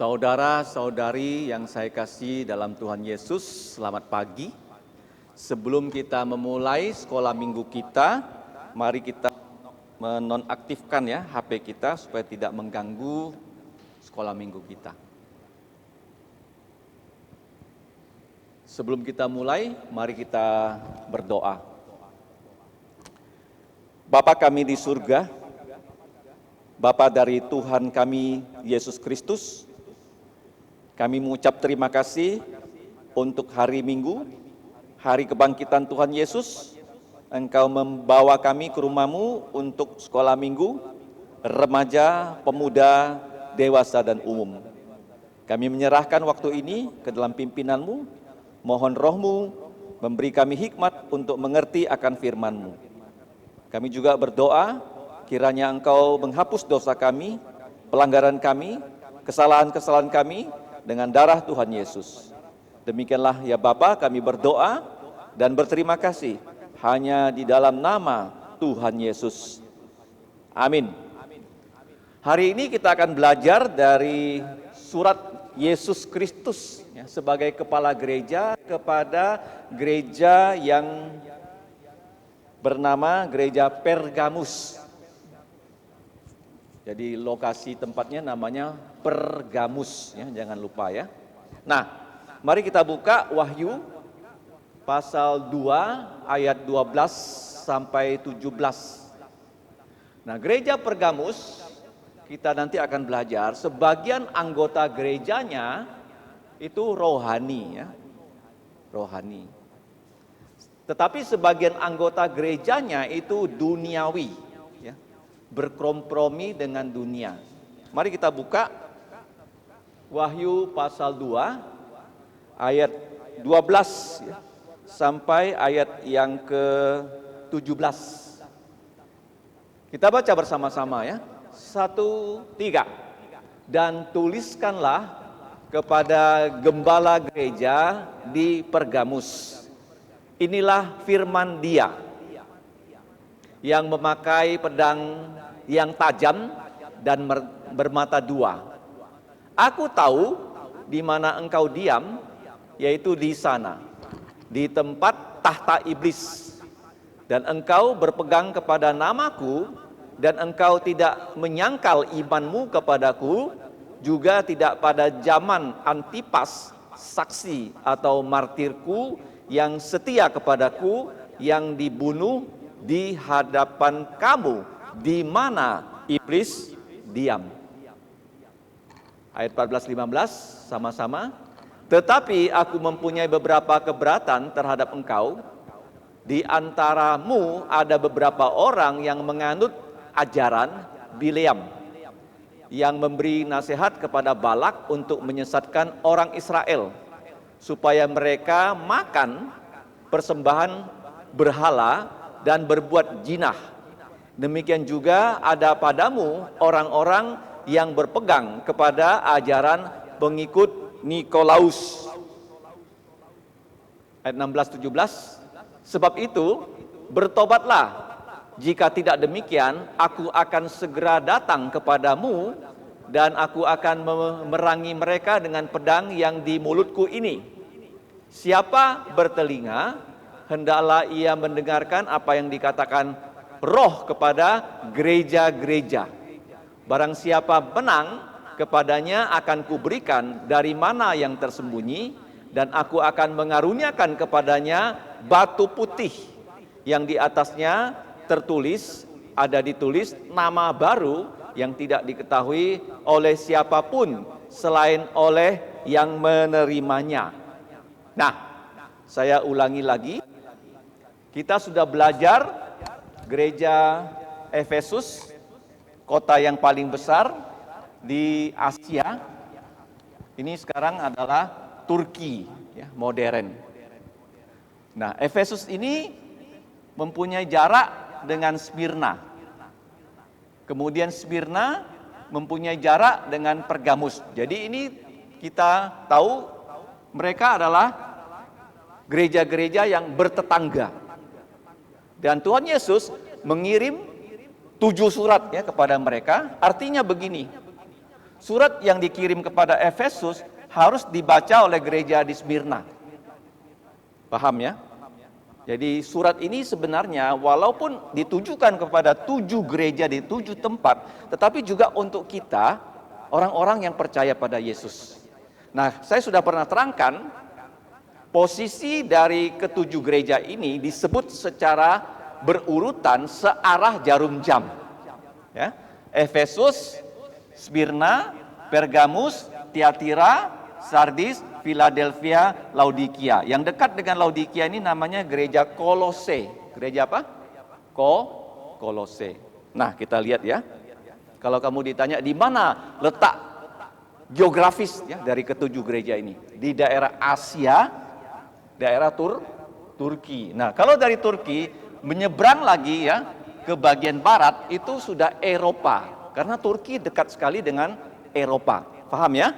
Saudara-saudari yang saya kasih dalam Tuhan Yesus, selamat pagi. Sebelum kita memulai sekolah minggu kita, mari kita menonaktifkan ya HP kita supaya tidak mengganggu sekolah minggu kita. Sebelum kita mulai, mari kita berdoa. Bapa kami di surga, Bapa dari Tuhan kami Yesus Kristus, kami mengucap terima kasih untuk hari Minggu, hari kebangkitan Tuhan Yesus. Engkau membawa kami ke rumah-Mu untuk sekolah minggu, remaja, pemuda, dewasa, dan umum. Kami menyerahkan waktu ini ke dalam pimpinan-Mu, mohon Roh-Mu memberi kami hikmat untuk mengerti akan firman-Mu. Kami juga berdoa, kiranya Engkau menghapus dosa kami, pelanggaran kami, kesalahan-kesalahan kami, dengan darah Tuhan Yesus. Demikianlah ya Bapa, kami berdoa dan berterima kasih hanya di dalam nama Tuhan Yesus. Amin. Hari ini kita akan belajar dari surat Yesus Kristus ya, sebagai kepala gereja kepada gereja yang bernama Gereja Pergamus. Jadi lokasi tempatnya namanya Pergamus ya, jangan lupa ya. Nah, mari kita buka Wahyu pasal 2 ayat 12 sampai 17. Nah, Gereja Pergamus kita nanti akan belajar sebagian anggota gerejanya itu rohani ya. Rohani. Tetapi sebagian anggota gerejanya itu duniawi ya. Berkompromi dengan dunia. Mari kita buka Wahyu pasal 2 ayat 12 ya, sampai ayat yang ke-17. Kita baca bersama-sama ya. 1, 3. Dan tuliskanlah kepada gembala gereja di Pergamus. Inilah firman Dia yang memakai pedang yang tajam dan bermata dua. Aku tahu di mana engkau diam, yaitu di sana, di tempat tahta iblis. Dan engkau berpegang kepada namaku, dan engkau tidak menyangkal imanmu kepadaku, juga tidak pada zaman Antipas, saksi atau martirku yang setia kepadaku, yang dibunuh di hadapan kamu, di mana iblis diam. Ayat 14-15 sama-sama. Tetapi aku mempunyai beberapa keberatan terhadap engkau. Di antaramu ada beberapa orang yang menganut ajaran Bileam, yang memberi nasihat kepada Balak untuk menyesatkan orang Israel, supaya mereka makan persembahan berhala dan berbuat jinah. Demikian juga ada padamu orang-orang yang berpegang kepada ajaran pengikut Nikolaus. Ayat 16-17. Sebab itu bertobatlah, jika tidak demikian aku akan segera datang kepadamu, dan aku akan memerangi mereka dengan pedang yang di mulutku ini. Siapa bertelinga, hendaklah ia mendengarkan apa yang dikatakan Roh kepada gereja-gereja. Barang siapa menang, kepadanya akan kuberikan dari mana yang tersembunyi, dan aku akan mengaruniakan kepadanya batu putih yang di atasnya ditulis nama baru yang tidak diketahui oleh siapapun selain oleh yang menerimanya. Nah, saya ulangi lagi. Kita sudah belajar gereja Efesus, kota yang paling besar di Asia. Ini sekarang adalah Turki ya, modern. Nah, Efesus ini mempunyai jarak dengan Smyrna. Kemudian Smyrna mempunyai jarak dengan Pergamus. Jadi ini kita tahu mereka adalah gereja-gereja yang bertetangga. Dan Tuhan Yesus mengirim 7 surat ya kepada mereka. Artinya begini, surat yang dikirim kepada Efesus harus dibaca oleh gereja di Smyrna. Paham ya? Jadi surat ini sebenarnya walaupun ditujukan kepada 7 gereja di 7 tempat, tetapi juga untuk kita, orang-orang yang percaya pada Yesus. Nah, saya sudah pernah terangkan, posisi dari ke-7 gereja ini disebut secara berurutan searah jarum jam. Ya, Efesus, Smyrna, Pergamus, Tiatira, Sardis, Philadelphia, Laodikia. Yang dekat dengan Laodikia ini namanya gereja Kolose. Gereja apa? Kolose. Nah, kita lihat ya. Kalau kamu ditanya di mana letak geografis ya dari ke-7 gereja ini? Di daerah Asia, daerah Turki. Nah, kalau dari Turki menyeberang lagi ya ke bagian barat itu sudah Eropa. Karena Turki dekat sekali dengan Eropa. Paham ya?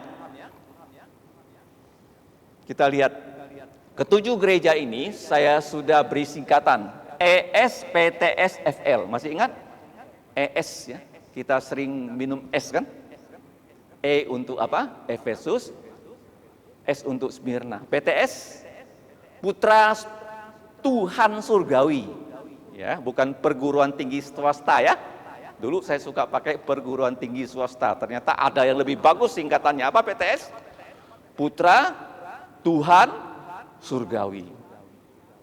Kita lihat ke-7 gereja ini saya sudah beri singkatan ESPTSFL. Masih ingat? ES ya. Kita sering minum es kan? E untuk apa? Efesus. S untuk Smyrna. PTS Putra Tuhan Surgawi. Ya, bukan perguruan tinggi swasta ya. Dulu saya suka pakai perguruan tinggi swasta. Ternyata ada yang lebih bagus singkatannya. Apa PTS? Putra Tuhan Surgawi.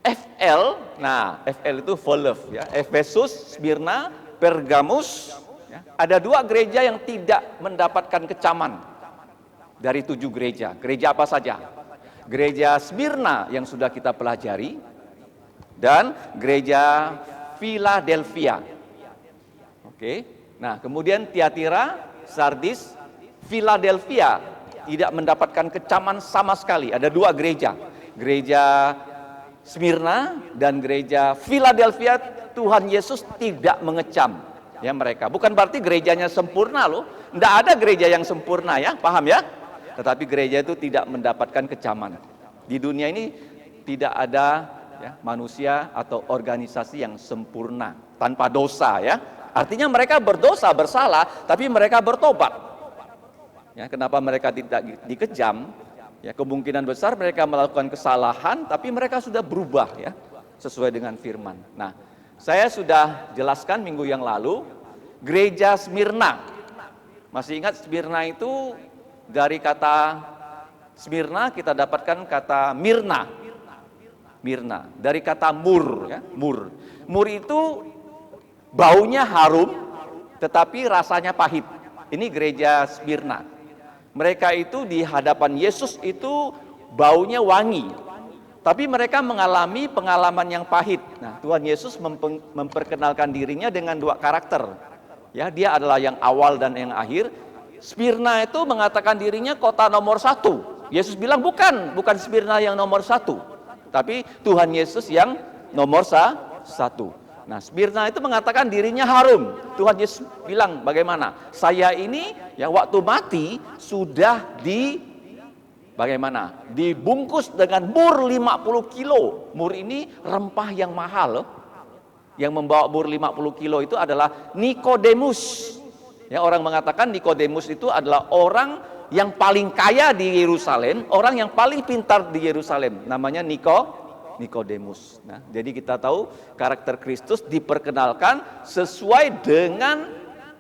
FL, nah FL itu for love ya. Efesus, Smyrna, Pergamus. Ya. Ada 2 gereja yang tidak mendapatkan kecaman dari 7 gereja. Gereja apa saja? Gereja Smyrna yang sudah kita pelajari dan gereja Philadelphia. Oke. Nah, kemudian Tiatira, Sardis, Philadelphia tidak mendapatkan kecaman sama sekali. Ada 2 gereja. Gereja Smyrna dan gereja Philadelphia, Tuhan Yesus tidak mengecam ya mereka. Bukan berarti gerejanya sempurna loh. Tidak ada gereja yang sempurna ya, paham ya? Tetapi gereja itu tidak mendapatkan kecaman. Di dunia ini tidak ada ya, manusia atau organisasi yang sempurna tanpa dosa ya. Artinya mereka berdosa, bersalah, tapi mereka bertobat. Ya, kenapa mereka tidak dikejam? Ya, kemungkinan besar mereka melakukan kesalahan, tapi mereka sudah berubah ya, sesuai dengan firman. Nah, saya sudah jelaskan minggu yang lalu, gereja Smyrna. Masih ingat Smyrna itu dari kata Smyrna kita dapatkan kata Mirna. Mirna, dari kata mur ya, mur. Mur itu baunya harum, tetapi rasanya pahit. Ini gereja Smyrna. Mereka itu di hadapan Yesus itu baunya wangi. Tapi mereka mengalami pengalaman yang pahit. Nah, Tuhan Yesus memperkenalkan dirinya dengan 2 karakter. Ya, dia adalah yang awal dan yang akhir. Smyrna itu mengatakan dirinya kota nomor 1. Yesus bilang bukan Smyrna yang nomor 1. Tapi Tuhan Yesus yang nomor 1. Nah, Smyrna itu mengatakan dirinya harum. Tuhan Yesus bilang bagaimana? Saya ini ya waktu mati sudah bagaimana? Dibungkus dengan mur 50 kilo. Mur ini rempah yang mahal loh. Yang membawa mur 50 kilo itu adalah Nikodemus. Ya, orang mengatakan Nikodemus itu adalah orang yang paling kaya di Yerusalem, orang yang paling pintar di Yerusalem. Namanya Nikodemus. Nah, jadi kita tahu karakter Kristus diperkenalkan sesuai dengan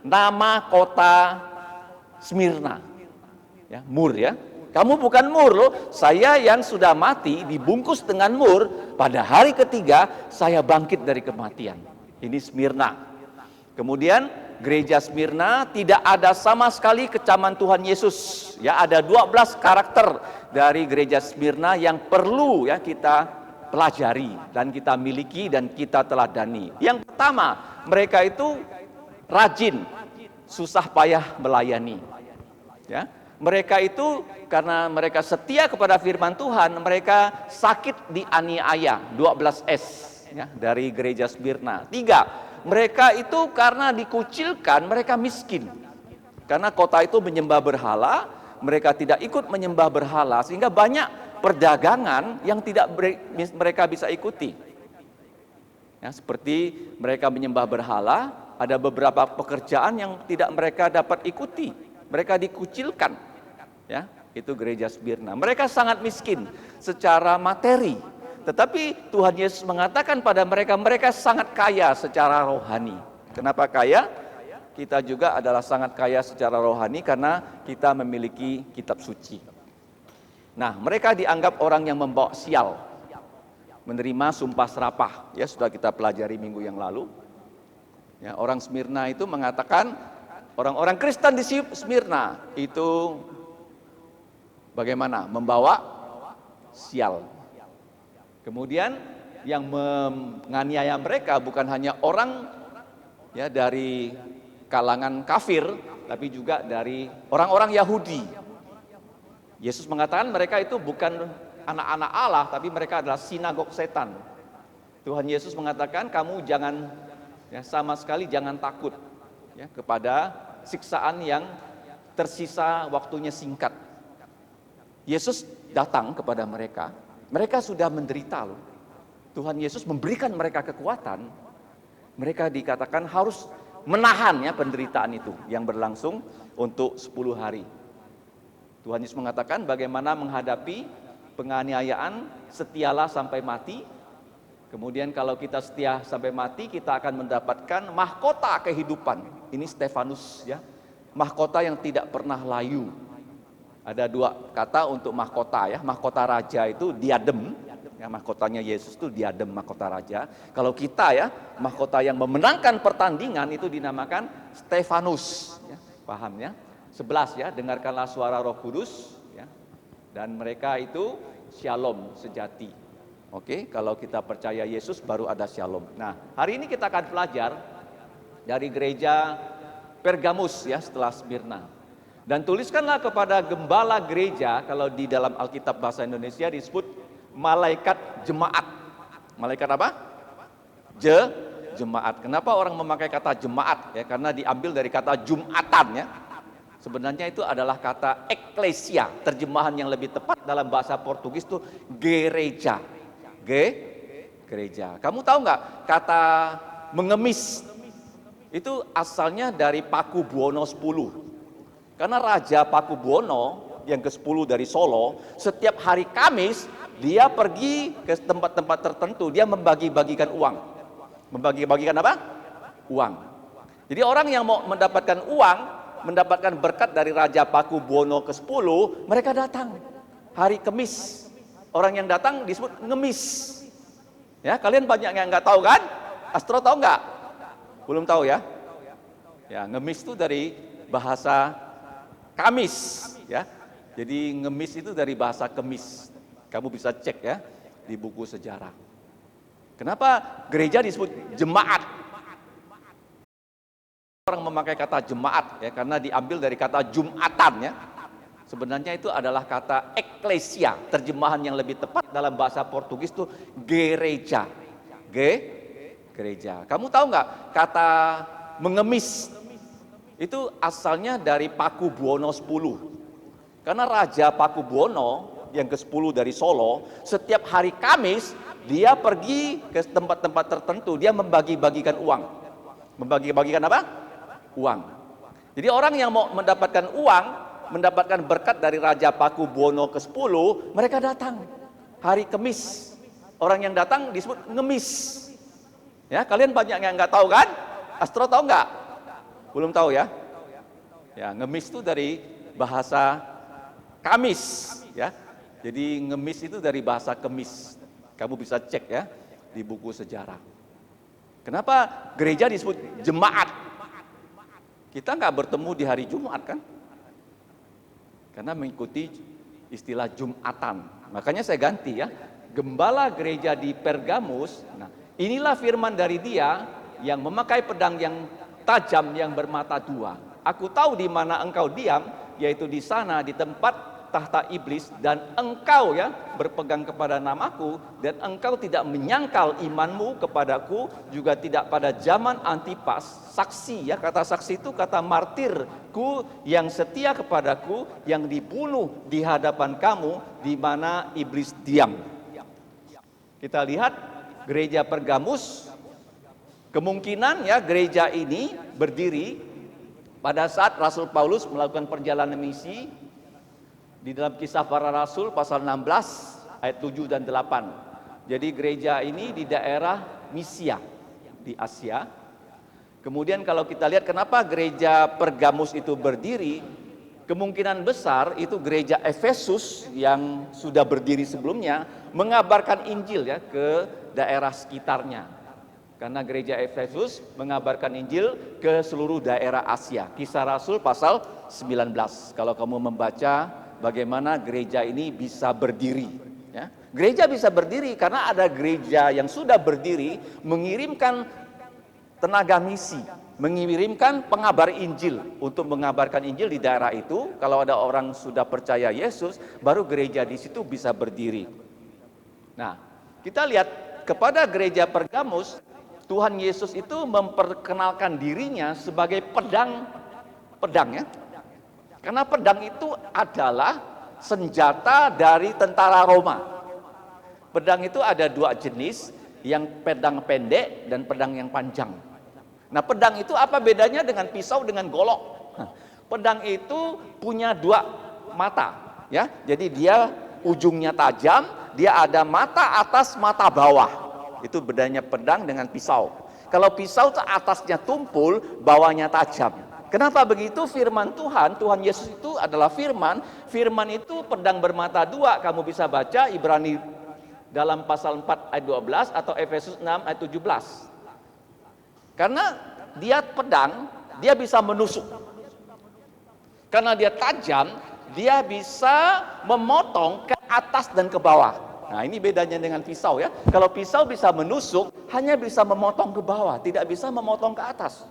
nama kota Smyrna. Ya, mur ya. Kamu bukan mur loh. Saya yang sudah mati dibungkus dengan mur. Pada hari ketiga saya bangkit dari kematian. Ini Smyrna. Kemudian gereja Smyrna tidak ada sama sekali kecaman Tuhan Yesus. Ya, ada 12 karakter dari gereja Smyrna yang perlu ya kita pelajari dan kita miliki dan kita teladani. Yang pertama, mereka itu rajin, susah payah melayani. Ya, mereka itu karena mereka setia kepada firman Tuhan, mereka sakit dianiaya. 12S ya, dari gereja Smyrna. 3, mereka itu karena dikucilkan, mereka miskin. Karena kota itu menyembah berhala, mereka tidak ikut menyembah berhala, sehingga banyak perdagangan yang tidak mereka bisa ikuti. Ya, seperti mereka menyembah berhala, ada beberapa pekerjaan yang tidak mereka dapat ikuti. mereka dikucilkan. Ya, itu gereja Smyrna. Mereka sangat miskin secara materi, tetapi Tuhan Yesus mengatakan pada mereka, mereka sangat kaya secara rohani. Kenapa kaya? Kita juga adalah sangat kaya secara rohani karena kita memiliki kitab suci. Nah, mereka dianggap orang yang membawa sial, menerima sumpah serapah. Ya, sudah kita pelajari minggu yang lalu. Ya, orang Smyrna itu mengatakan, orang-orang Kristen di Smyrna itu bagaimana? Membawa sial. Kemudian yang menganiaya mereka bukan hanya orang ya dari kalangan kafir, tapi juga dari orang-orang Yahudi. Yesus mengatakan mereka itu bukan anak-anak Allah, tapi mereka adalah sinagog setan. Tuhan Yesus mengatakan kamu jangan ya, sama sekali jangan takut ya, kepada siksaan yang tersisa waktunya singkat. Yesus datang kepada mereka, mereka sudah menderita loh. Tuhan Yesus memberikan mereka kekuatan, mereka dikatakan harus menahan ya penderitaan itu yang berlangsung untuk 10 hari. Tuhan Yesus mengatakan bagaimana menghadapi penganiayaan, setialah sampai mati. Kemudian kalau kita setia sampai mati, kita akan mendapatkan mahkota kehidupan. Ini Stefanus ya, mahkota yang tidak pernah layu. Ada 2 kata untuk mahkota ya, mahkota raja itu diadem. Ya, mahkotanya Yesus itu diadem, mahkota raja. Kalau kita ya, mahkota yang memenangkan pertandingan itu dinamakan Stefanus. Ya, paham ya? 11 ya, dengarkanlah suara Roh Kudus. Ya, dan mereka itu shalom sejati. Oke, kalau kita percaya Yesus baru ada shalom. Nah, hari ini kita akan belajar dari gereja Pergamus ya, setelah Smyrna. Dan tuliskanlah kepada gembala gereja, kalau di dalam Alkitab bahasa Indonesia disebut malaikat jemaat. Malaikat apa? Jemaat. Kenapa orang memakai kata jemaat? Ya, karena diambil dari kata Jumatan ya. Sebenarnya itu adalah kata eklesia. Terjemahan yang lebih tepat dalam bahasa Portugis itu gereja. Gereja. Kamu tahu nggak kata mengemis itu asalnya dari Paku Buwono X. Karena Raja Paku Buwono yang ke-10 dari Solo, setiap hari Kamis dia pergi ke tempat-tempat tertentu, dia membagi-bagikan uang. Membagi-bagikan apa? Uang. Jadi orang yang mau mendapatkan uang, mendapatkan berkat dari Raja Paku Buwono ke-10, mereka datang hari Kamis. Orang yang datang disebut ngemis. Ya, kalian banyak yang nggak tahu kan? Astro tahu nggak? Belum tahu ya? Ya, ngemis itu dari bahasa Kamis, ya. Jadi ngemis itu dari bahasa kemis. Kamu bisa cek ya di buku sejarah. Kenapa gereja disebut jemaat? Orang memakai kata jemaat ya karena diambil dari kata Jumatan ya. Sebenarnya itu adalah kata eklesia. Terjemahan yang lebih tepat dalam bahasa Portugis itu gereja. Gereja. Kamu tahu nggak kata mengemis itu asalnya dari Paku Buwono X. Karena Raja Paku Buwono yang ke-10 dari Solo, setiap hari Kamis dia pergi ke tempat-tempat tertentu, dia membagi-bagikan uang. Membagi-bagikan apa? Uang. Jadi orang yang mau mendapatkan uang, mendapatkan berkat dari Raja Paku Buwono ke-10, mereka datang hari Kamis. Orang yang datang disebut ngemis. Ya, kalian banyak yang nggak tahu kan? Astro tahu nggak? Belum tahu ya? Ya, ngemis itu dari bahasa Kamis, ya. Jadi ngemis itu dari bahasa kemis. Kamu bisa cek ya di buku sejarah. Kenapa gereja disebut jemaat? Kita nggak bertemu di hari Jumat kan? Karena mengikuti istilah Jumatan. Makanya saya ganti ya. Gembala gereja di Pergamus. Nah, inilah firman dari Dia yang memakai pedang yang tajam yang bermata 2. Aku tahu di mana engkau diam, yaitu di sana di tempat tahta iblis, dan engkau ya berpegang kepada namaku, dan engkau tidak menyangkal imanmu kepadaku, juga tidak pada zaman Antipas, saksi ya, kata saksi itu kata martirku yang setia kepadaku, yang dibunuh di hadapan kamu di mana iblis diam. Kita lihat gereja Pergamus, kemungkinan ya gereja ini berdiri Pada saat Rasul Paulus melakukan perjalanan misi di dalam Kisah Para Rasul pasal 16 ayat 7 dan 8. Jadi gereja ini di daerah Misia di Asia. Kemudian kalau kita lihat kenapa gereja Pergamus itu berdiri, kemungkinan besar itu gereja Efesus yang sudah berdiri sebelumnya mengabarkan Injil ya ke daerah sekitarnya. Karena gereja Efesus mengabarkan Injil ke seluruh daerah Asia. Kisah Rasul pasal 19. Kalau kamu membaca bagaimana gereja ini bisa berdiri. Ya. Gereja bisa berdiri karena ada gereja yang sudah berdiri mengirimkan tenaga misi, mengirimkan pengabar Injil untuk mengabarkan Injil di daerah itu. Kalau ada orang sudah percaya Yesus, baru gereja di situ bisa berdiri. Nah, kita lihat kepada gereja Pergamus, Tuhan Yesus itu memperkenalkan dirinya sebagai pedang ya. Karena pedang itu adalah senjata dari tentara Roma. Pedang itu ada dua jenis, yang pedang pendek dan pedang yang panjang. Nah, pedang itu apa bedanya dengan pisau dengan golok? Pedang itu punya dua mata, ya. Jadi dia ujungnya tajam, dia ada mata atas, mata bawah. Itu bedanya pedang dengan pisau. Kalau pisau itu atasnya tumpul, bawahnya tajam. Kenapa begitu? Firman Tuhan Yesus itu adalah firman. Firman itu pedang bermata dua. Kamu bisa baca Ibrani dalam pasal 4 ayat 12 atau Efesus 6 ayat 17. Karena dia pedang, dia bisa menusuk. Karena dia tajam, dia bisa memotong ke atas dan ke bawah. Nah, ini bedanya dengan pisau ya. Kalau pisau bisa menusuk, hanya bisa memotong ke bawah, tidak bisa memotong ke atas.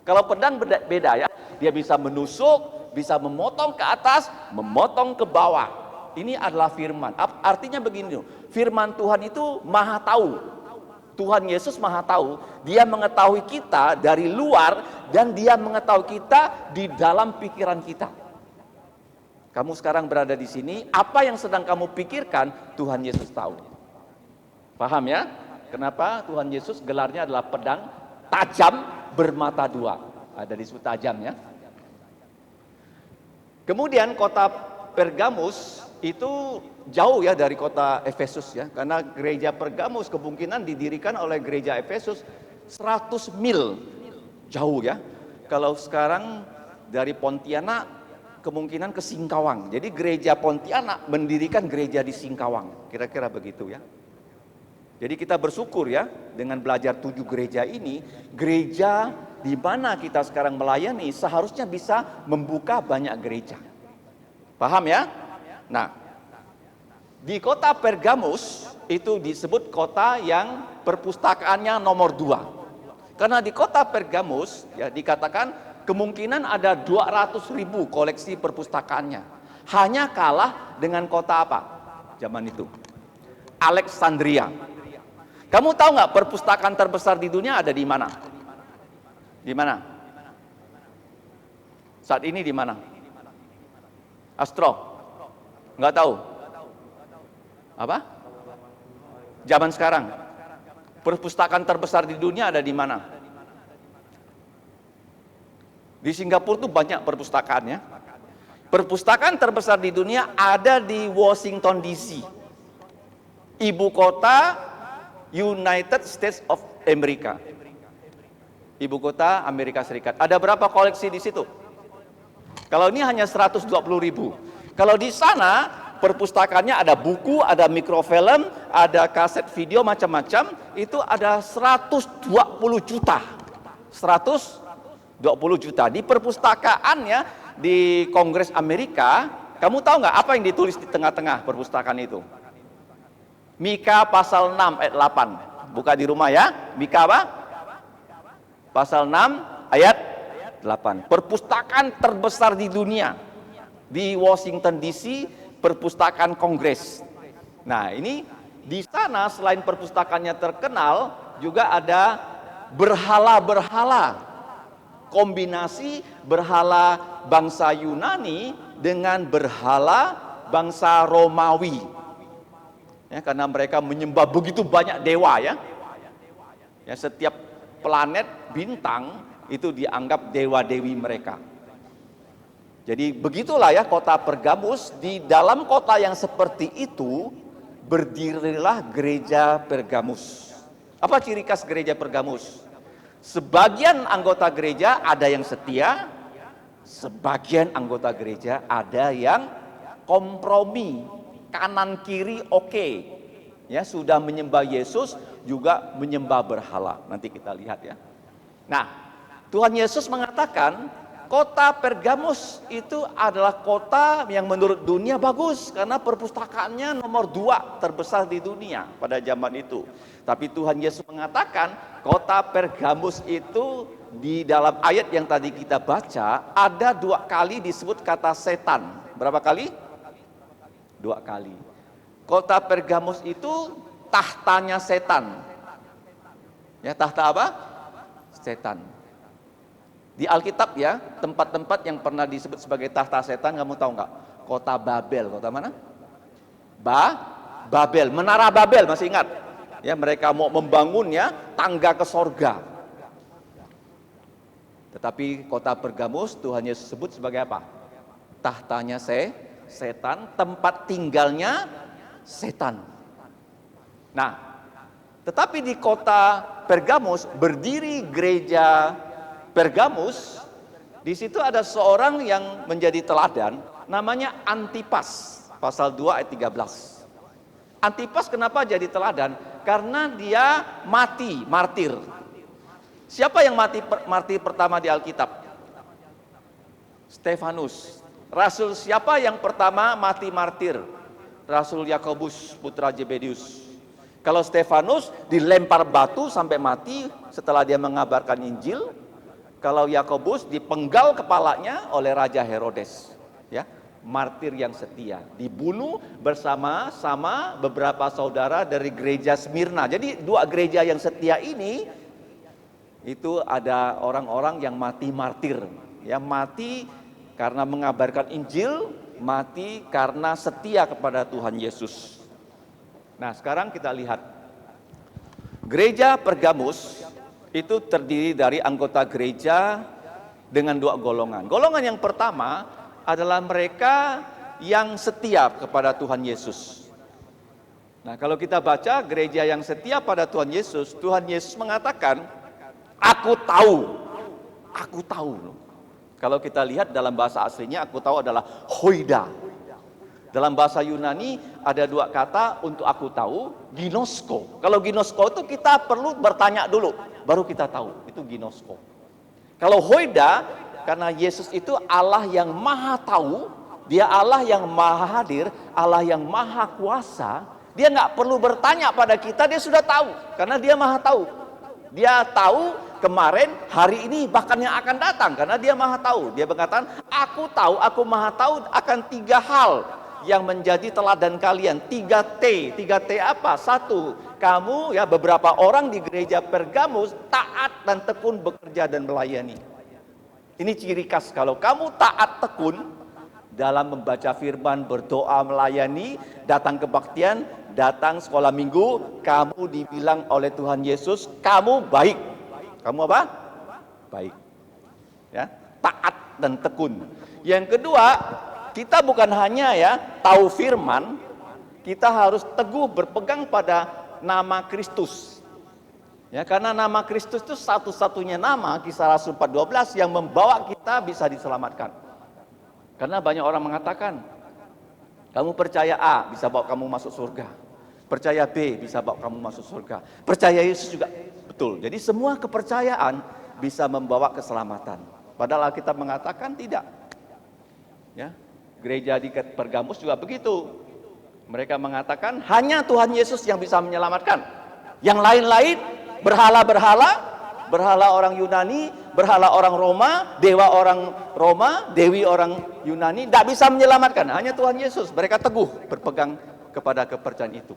Kalau pedang beda ya. Dia bisa menusuk, bisa memotong ke atas, memotong ke bawah. Ini adalah firman. Artinya begini, firman Tuhan itu maha tahu. Tuhan Yesus maha tahu. Dia mengetahui kita dari luar dan dia mengetahui kita di dalam pikiran kita. Kamu sekarang berada di sini, apa yang sedang kamu pikirkan, Tuhan Yesus tahu. Paham ya? Kenapa Tuhan Yesus gelarnya adalah pedang tajam bermata dua. Ada disebut tajam ya. Kemudian kota Pergamus itu jauh ya dari kota Efesus ya. Karena gereja Pergamus kemungkinan didirikan oleh gereja Efesus 100 mil jauh ya. Kalau sekarang dari Pontianak kemungkinan ke Singkawang. Jadi gereja Pontianak mendirikan gereja di Singkawang. Kira-kira begitu ya. Jadi kita bersyukur ya dengan belajar 7 gereja ini. Gereja di mana kita sekarang melayani seharusnya bisa membuka banyak gereja. Paham ya? Nah, di kota Pergamus itu disebut kota yang perpustakaannya nomor 2. Karena di kota Pergamus ya dikatakan kemungkinan ada 200.000 koleksi perpustakaannya. Hanya kalah dengan kota apa? Zaman itu. Alexandria. Kamu tahu nggak perpustakaan terbesar di dunia ada di mana? Di mana? Saat ini di mana? Astro? Nggak tahu? Apa? Zaman sekarang. Perpustakaan terbesar di dunia ada di mana? Di Singapura tuh banyak perpustakaannya. Perpustakaan terbesar di dunia ada di Washington DC. Ibu kota United States of America. Ibu kota Amerika Serikat. Ada berapa koleksi di situ? Kalau ini hanya 120.000. Kalau di sana perpustakaannya ada buku, ada mikrofilm, ada kaset video macam-macam, itu ada 120 juta. 120 juta. Di perpustakaannya di Kongres Amerika, kamu tahu nggak apa yang ditulis di tengah-tengah perpustakaan itu? Mika pasal 6 ayat 8. Buka di rumah ya. Mika apa? Pasal 6 ayat 8. Perpustakaan terbesar di dunia. Di Washington DC, perpustakaan Kongres. Nah, ini di sana selain perpustakaannya terkenal, juga ada berhala-berhala. Kombinasi berhala bangsa Yunani dengan berhala bangsa Romawi. Ya, karena mereka menyembah begitu banyak dewa ya. Ya, setiap planet bintang itu dianggap dewa-dewi mereka. Jadi begitulah ya kota Pergamus, di dalam kota yang seperti itu berdirilah gereja Pergamus. Apa ciri khas gereja Pergamus? Sebagian anggota gereja ada yang setia, sebagian anggota gereja ada yang kompromi, kanan kiri oke. Ya, sudah menyembah Yesus juga menyembah berhala. Nanti kita lihat ya. Nah, Tuhan Yesus mengatakan kota Pergamus itu adalah kota yang menurut dunia bagus karena perpustakaannya nomor 2 terbesar di dunia pada zaman itu. Tapi Tuhan Yesus mengatakan kota Pergamus itu di dalam ayat yang tadi kita baca ada 2 kali disebut kata setan. Berapa kali? 2 kali. Kota Pergamus itu tahtanya setan. Ya, tahta apa? Setan. Di Alkitab ya, tempat-tempat yang pernah disebut sebagai tahta setan, kamu tahu nggak? Kota Babel, kota mana? Babel, Menara Babel, masih ingat? Ya, mereka mau membangunnya tangga ke sorga. Tetapi kota Pergamus Tuhan Yesus sebut sebagai apa? Tahtanya setan, tempat tinggalnya setan. Nah, tetapi di kota Pergamus berdiri gereja Pergamus. Di situ ada seorang yang menjadi teladan, namanya Antipas, pasal 2 ayat 13. Antipas kenapa jadi teladan? Karena dia mati martir. Siapa yang mati martir pertama di Alkitab? Stefanus. Rasul siapa yang pertama mati martir? Rasul Yakobus putra Zebedius. Kalau Stefanus dilempar batu sampai mati setelah dia mengabarkan Injil. Kalau Yakobus dipenggal kepalanya oleh Raja Herodes, ya, martir yang setia, dibunuh bersama-sama beberapa saudara dari gereja Smyrna. Jadi 2 gereja yang setia ini itu ada orang-orang yang mati martir, ya, mati karena mengabarkan Injil, mati karena setia kepada Tuhan Yesus. Nah, sekarang kita lihat gereja Pergamus itu terdiri dari anggota gereja dengan 2 golongan. Golongan yang pertama adalah mereka yang setia kepada Tuhan Yesus. Nah, kalau kita baca gereja yang setia pada Tuhan Yesus mengatakan, aku tahu. Kalau kita lihat dalam bahasa aslinya, aku tahu adalah hoida. Dalam bahasa Yunani ada 2 kata untuk aku tahu, ginosko. Kalau ginosko itu kita perlu bertanya dulu, baru kita tahu, itu ginosko. Kalau hoida, karena Yesus itu Allah yang maha tahu, dia Allah yang maha hadir, Allah yang maha kuasa, dia nggak perlu bertanya pada kita, dia sudah tahu, karena dia maha tahu. Dia tahu kemarin, hari ini, bahkan yang akan datang, karena dia maha tahu. Dia mengatakan, aku tahu, aku maha tahu akan 3 hal yang menjadi teladan kalian. 3T. 3T apa? 1, kamu ya beberapa orang di gereja Pergamus taat dan tekun bekerja dan melayani. Ini ciri khas kalau kamu taat tekun dalam membaca firman, berdoa, melayani, datang kebaktian, datang sekolah minggu, kamu dibilang oleh Tuhan Yesus, kamu baik. Kamu apa? Baik. Ya, taat dan tekun. Yang kedua, kita bukan hanya ya tahu firman, kita harus teguh berpegang pada nama Kristus. Ya, karena nama Kristus itu satu-satunya nama, Kisah Rasul 4:12 yang membawa kita bisa diselamatkan. Karena banyak orang mengatakan, kamu percaya A bisa bawa kamu masuk surga. Percaya B bisa bawa kamu masuk surga. Percaya Yesus juga betul. Jadi semua kepercayaan bisa membawa keselamatan. Padahal kita mengatakan tidak. Ya. Gereja di Pergamus juga begitu. Mereka mengatakan hanya Tuhan Yesus yang bisa menyelamatkan. Yang lain-lain berhala orang Yunani, berhala orang Roma, dewa orang Roma, dewi orang Yunani, tidak bisa menyelamatkan. Hanya Tuhan Yesus. Mereka teguh berpegang kepada kepercayaan itu.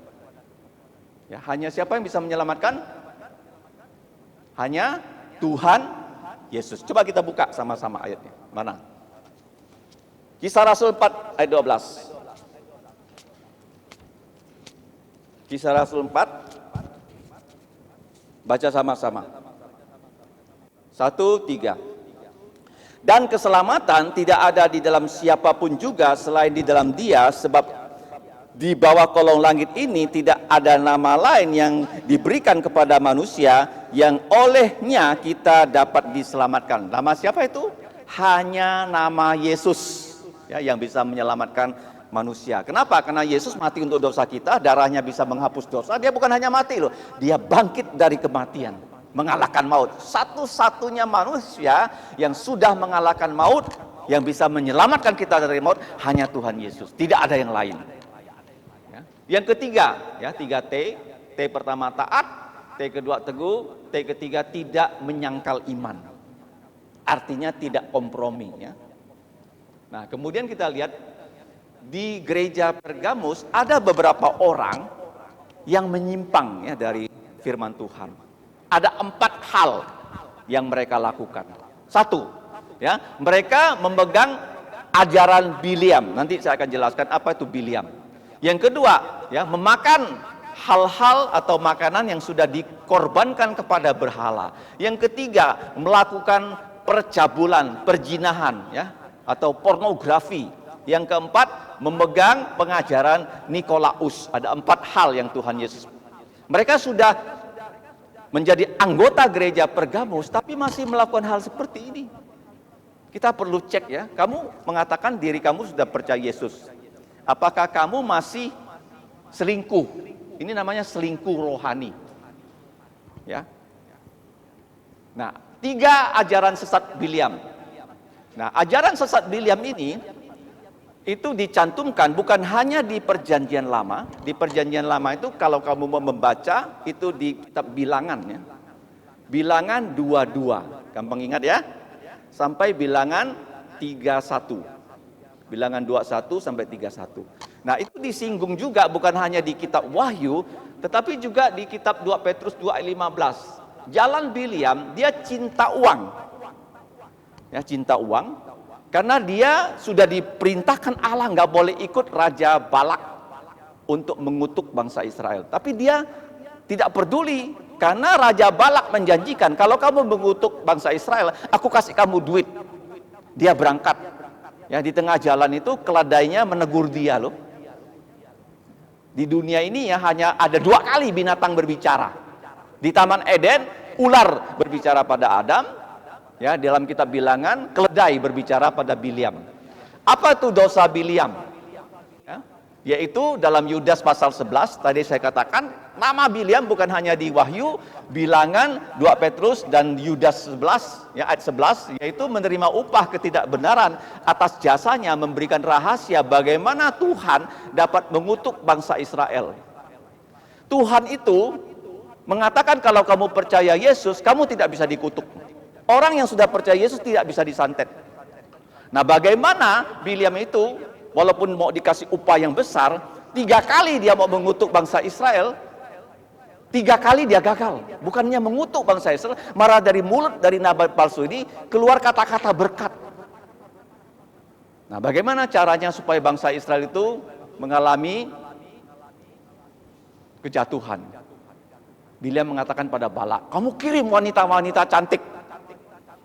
Ya, hanya siapa yang bisa menyelamatkan? Hanya Tuhan Yesus. Coba kita buka sama-sama ayatnya. Mana? Kisah Rasul 4 ayat 12. Kisah Rasul 4. Baca sama-sama. 1, 3. Dan keselamatan tidak ada di dalam siapapun juga selain di dalam Dia, sebab di bawah kolong langit ini tidak ada nama lain yang diberikan kepada manusia yang olehnya kita dapat diselamatkan. Nama siapa itu? Hanya nama Yesus, ya, yang bisa menyelamatkan manusia. Kenapa? Karena Yesus mati untuk dosa kita, darahnya bisa menghapus dosa. Dia bukan hanya mati loh, dia bangkit dari kematian, mengalahkan maut. Satu-satunya manusia yang sudah mengalahkan maut, yang bisa menyelamatkan kita dari maut, hanya Tuhan Yesus. Tidak ada yang lain. Ya. Yang ketiga, ya, 3T. T pertama taat, T kedua teguh, T ketiga tidak menyangkal iman. Artinya tidak kompromi. Ya. Nah, kemudian kita lihat di gereja Pergamus ada beberapa orang yang menyimpang, ya, dari firman Tuhan. Ada 4 hal yang mereka lakukan. 1, ya, mereka memegang ajaran Biliam. Nanti saya akan jelaskan apa itu Biliam. Yang kedua, ya, memakan hal-hal atau makanan yang sudah dikorbankan kepada berhala. Yang ketiga, melakukan percabulan, perzinahan, ya, atau pornografi. Yang keempat, memegang pengajaran Nikolaus. Ada 4 hal yang Tuhan Yesus. Mereka sudah menjadi anggota gereja Pergamus, tapi masih melakukan hal seperti ini. Kita perlu cek, ya. Kamu mengatakan diri kamu sudah percaya Yesus. Apakah kamu masih selingkuh? Ini namanya selingkuh rohani. Ya. Nah, 3 ajaran sesat Biliam. Nah, ajaran sesat Biliam ini itu dicantumkan bukan hanya di Perjanjian Lama. Di Perjanjian Lama itu kalau kamu mau membaca itu di kitab Bilangan, ya. Bilangan 22, gampang ingat, ya. Sampai Bilangan 31. Bilangan 21 sampai 31. Nah, itu disinggung juga bukan hanya di kitab Wahyu, tetapi juga di kitab 2 Petrus 2 ayat 15. Jalan Biliam, dia cinta uang. Ya, cinta uang. Karena dia sudah diperintahkan Allah nggak boleh ikut Raja Balak untuk mengutuk bangsa Israel. Tapi dia tidak peduli karena Raja Balak menjanjikan kalau kamu mengutuk bangsa Israel, aku kasih kamu duit. Dia berangkat. Ya, di tengah jalan itu keledainya menegur dia loh. Di dunia ini ya hanya ada 2 kali binatang berbicara. Di Taman Eden, ular berbicara pada Adam. Ya, dalam kitab Bilangan, keledai berbicara pada Biliam. Apa itu dosa Biliam? Ya, yaitu dalam Yudas pasal 11, tadi saya katakan, nama Biliam bukan hanya di Wahyu, Bilangan, 2 Petrus, dan Yudas 11, ya, ayat 11, yaitu menerima upah ketidakbenaran atas jasanya memberikan rahasia bagaimana Tuhan dapat mengutuk bangsa Israel. Tuhan itu mengatakan kalau kamu percaya Yesus, kamu tidak bisa dikutuk. Orang yang sudah percaya Yesus tidak bisa disantet. Nah, bagaimana Biliam itu, walaupun mau dikasih upah yang besar, 3 kali dia mau mengutuk bangsa Israel, 3 kali dia gagal. Bukannya mengutuk bangsa Israel, malah dari mulut dari nabi palsu ini keluar kata-kata berkat. Nah, bagaimana caranya supaya bangsa Israel itu mengalami kejatuhan? Biliam mengatakan pada Balak, kamu kirim wanita-wanita cantik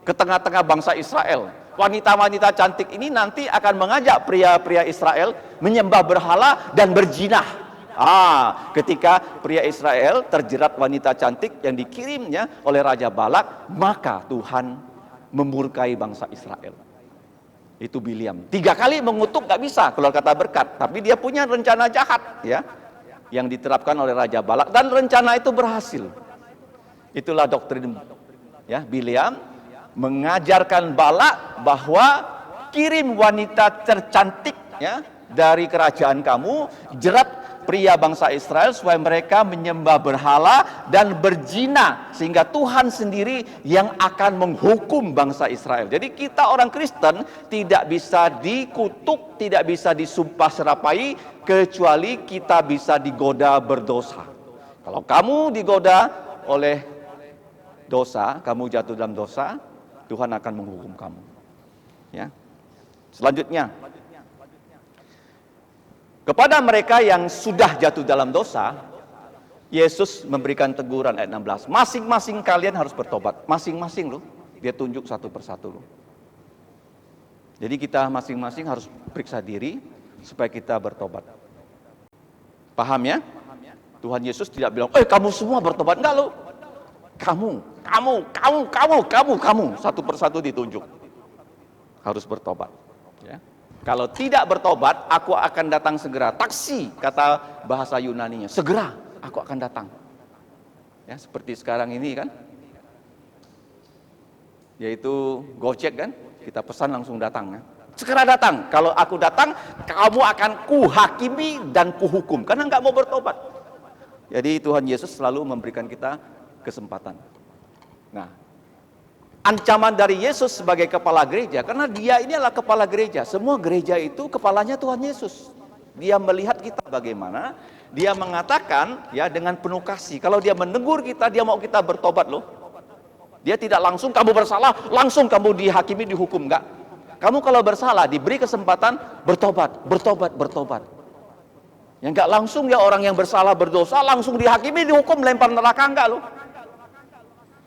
ke tengah-tengah bangsa Israel. Wanita-wanita cantik ini nanti akan mengajak pria-pria Israel menyembah berhala dan berzina. Ketika pria Israel terjerat wanita cantik yang dikirimnya oleh Raja Balak, maka Tuhan memurkai bangsa Israel. Itu Biliam. 3 kali mengutuk gak bisa keluar kata berkat, tapi dia punya rencana jahat, ya, yang diterapkan oleh Raja Balak, dan rencana itu berhasil. Itulah doktrin, ya, Biliam mengajarkan Balak bahwa kirim wanita tercantik, ya, dari kerajaan kamu, jerat pria bangsa Israel supaya mereka menyembah berhala dan berzina, sehingga Tuhan sendiri yang akan menghukum bangsa Israel. Jadi kita orang Kristen tidak bisa dikutuk, tidak bisa disumpah serapai, kecuali kita bisa digoda berdosa. Kalau kamu digoda oleh dosa, kamu jatuh dalam dosa, Tuhan akan menghukum kamu. Ya. Selanjutnya, kepada mereka yang sudah jatuh dalam dosa, Yesus memberikan teguran ayat 16. Masing-masing kalian harus bertobat. Masing-masing loh. Dia tunjuk satu persatu loh. Jadi kita masing-masing harus periksa diri supaya kita bertobat. Paham ya? Tuhan Yesus tidak bilang, kamu semua bertobat. Enggak loh. Kamu. Satu persatu ditunjuk. Harus bertobat. Ya. Kalau tidak bertobat, aku akan datang segera. Taksi, kata bahasa Yunaninya. Segera, aku akan datang. Ya, seperti sekarang ini kan. Yaitu Gojek kan. Kita pesan langsung datang. Ya. Segera datang. Kalau aku datang, kamu akan kuhakimi dan kuhukum. Karena nggak mau bertobat. Jadi Tuhan Yesus selalu memberikan kita kesempatan. Nah, ancaman dari Yesus sebagai kepala gereja, karena dia ini adalah kepala gereja. Semua gereja itu kepalanya Tuhan Yesus. Dia melihat kita bagaimana, dia mengatakan ya dengan penuh kasih. Kalau dia menegur kita, dia mau kita bertobat loh. Dia tidak langsung kamu bersalah, langsung kamu dihakimi, dihukum, enggak. Kamu kalau bersalah diberi kesempatan bertobat. Yang enggak langsung ya orang yang bersalah berdosa langsung dihakimi, dihukum, lempar neraka, enggak loh.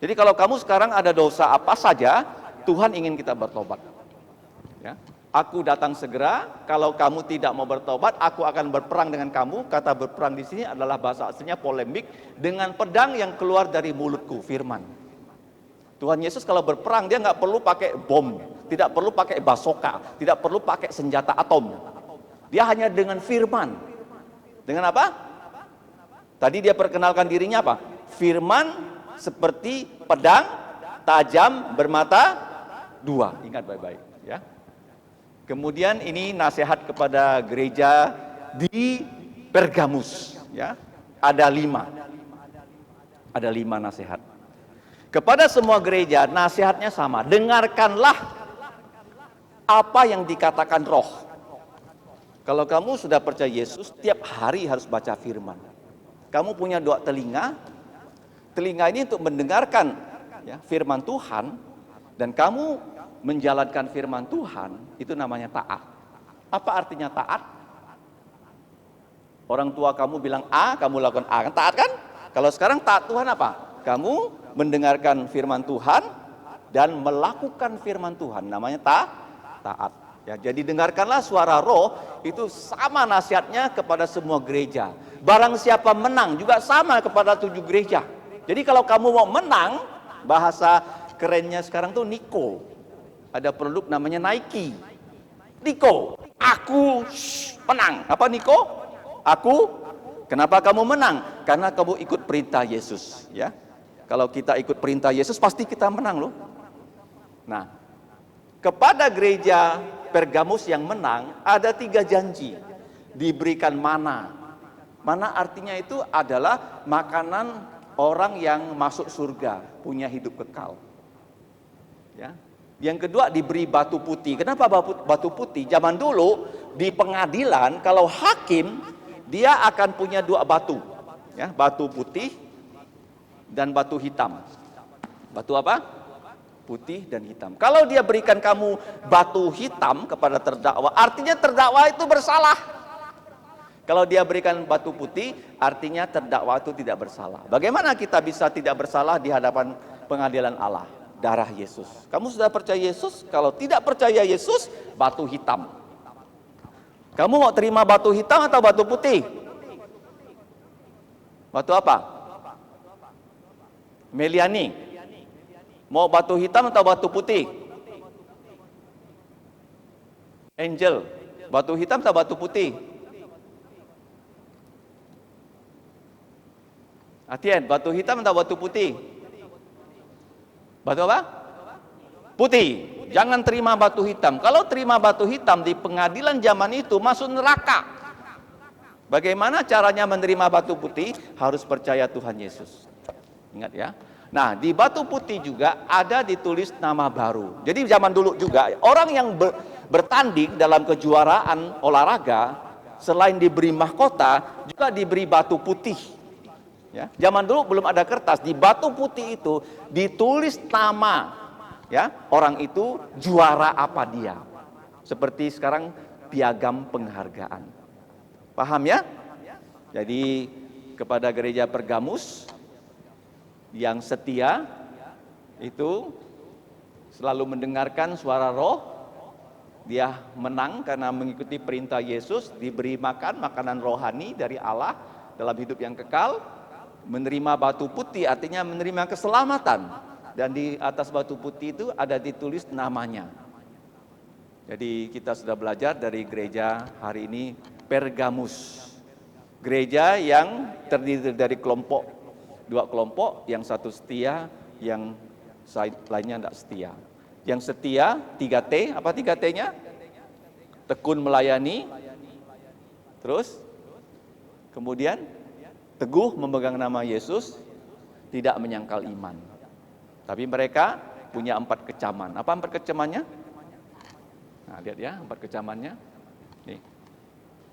Jadi kalau kamu sekarang ada dosa apa saja, Tuhan ingin kita bertobat. Ya. Aku datang segera, kalau kamu tidak mau bertobat, aku akan berperang dengan kamu. Kata berperang di sini adalah bahasa aslinya polemik, dengan pedang yang keluar dari mulutku, firman. Tuhan Yesus kalau berperang dia nggak perlu pakai bom, tidak perlu pakai basoka, tidak perlu pakai senjata atom. Dia hanya dengan firman. Dengan apa? Tadi dia perkenalkan dirinya apa? Firman seperti pedang tajam bermata dua. Ingat baik-baik ya. Kemudian ini nasihat kepada gereja di Pergamus ya. Ada 5 nasihat. Kepada semua gereja nasihatnya sama. Dengarkanlah apa yang dikatakan Roh. Kalau kamu sudah percaya Yesus, tiap hari harus baca firman. Kamu punya 2 telinga. Telinga ini untuk mendengarkan ya, firman Tuhan. Dan kamu menjalankan firman Tuhan, itu namanya taat. Apa artinya taat? Orang tua kamu bilang A, kamu lakukan A. Kan taat kan? Kalau sekarang taat Tuhan apa? Kamu mendengarkan firman Tuhan dan melakukan firman Tuhan. Namanya taat. Ya, jadi dengarkanlah suara Roh, itu sama nasihatnya kepada semua gereja. Barang siapa menang juga sama kepada 7 gereja. Jadi kalau kamu mau menang, bahasa kerennya sekarang tuh Niko. Ada produk namanya Nike. Niko, aku menang. Apa Niko? Aku. Kenapa kamu menang? Karena kamu ikut perintah Yesus. Ya, kalau kita ikut perintah Yesus pasti kita menang loh. Nah, kepada gereja Pergamus yang menang, ada 3 janji. Diberikan mana. Mana artinya itu adalah makanan orang yang masuk surga, punya hidup kekal. Ya. Yang kedua diberi batu putih. Kenapa batu putih? Zaman dulu di pengadilan, kalau hakim, dia akan punya 2 batu. Ya, batu putih dan batu hitam. Batu apa? Putih dan hitam. Kalau dia berikan kamu batu hitam kepada terdakwa, artinya terdakwa itu bersalah. Kalau dia berikan batu putih, artinya terdakwa itu tidak bersalah. Bagaimana kita bisa tidak bersalah di hadapan pengadilan Allah? Darah Yesus. Kamu sudah percaya Yesus? Kalau tidak percaya Yesus, batu hitam. Kamu mau terima batu hitam atau batu putih? Batu apa? Meliani. Mau batu hitam atau batu putih? Angel, batu hitam atau batu putih? Atian, batu hitam atau batu putih? Batu apa? Putih. Jangan terima batu hitam. Kalau terima batu hitam di pengadilan zaman itu masuk neraka. Bagaimana caranya menerima batu putih? Harus percaya Tuhan Yesus. Ingat ya. Nah, di batu putih juga ada ditulis nama baru. Jadi zaman dulu juga orang yang bertanding dalam kejuaraan olahraga selain diberi mahkota juga diberi batu putih. Ya, zaman dulu belum ada kertas, di batu putih itu ditulis nama ya, orang itu juara apa dia. Seperti sekarang piagam penghargaan. Paham ya? Jadi kepada gereja Pergamus yang setia itu selalu mendengarkan suara Roh, Dia menang karena mengikuti perintah Yesus, diberi makan makanan rohani dari Allah dalam hidup yang kekal, menerima batu putih artinya menerima keselamatan, dan di atas batu putih itu ada ditulis namanya. Jadi kita sudah belajar dari gereja hari ini Pergamus, gereja yang terdiri dari dua kelompok, yang satu setia, yang lainnya tidak setia. Yang setia 3T, apa 3T-nya? Tekun melayani, terus kemudian teguh memegang nama Yesus, tidak menyangkal iman. Tapi mereka punya 4 kecaman. Apa 4 kecamannya? Nah, lihat ya 4 kecamannya. Nih.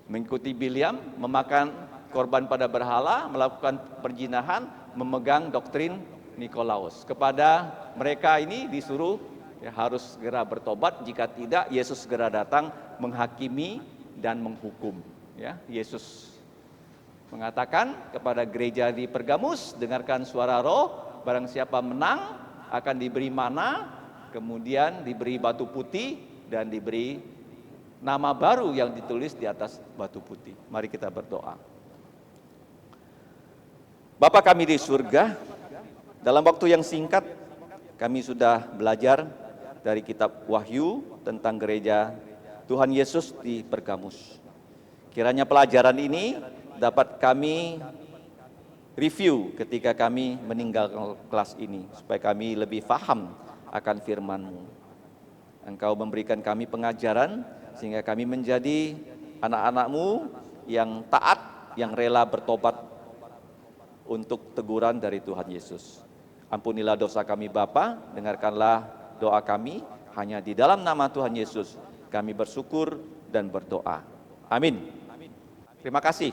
Mengikuti Bileam, memakan korban pada berhala, melakukan perzinahan, memegang doktrin Nikolaus. Kepada mereka ini disuruh ya, harus segera bertobat, jika tidak Yesus segera datang menghakimi dan menghukum. Ya, Yesus mengatakan kepada gereja di Pergamus, dengarkan suara Roh, barang siapa menang akan diberi mana, kemudian diberi batu putih dan diberi nama baru yang ditulis di atas batu putih. Mari kita berdoa. Bapa kami di surga, dalam waktu yang singkat kami sudah belajar dari kitab Wahyu tentang gereja Tuhan Yesus di Pergamus. Kiranya pelajaran ini dapat kami review ketika kami meninggalkan kelas ini, supaya kami lebih paham akan firman-Mu. Engkau memberikan kami pengajaran sehingga kami menjadi anak-anak-Mu yang taat, yang rela bertobat untuk teguran dari Tuhan Yesus. Ampunilah dosa kami Bapa, dengarkanlah doa kami, hanya di dalam nama Tuhan Yesus kami bersyukur dan berdoa. Amin. Terima kasih.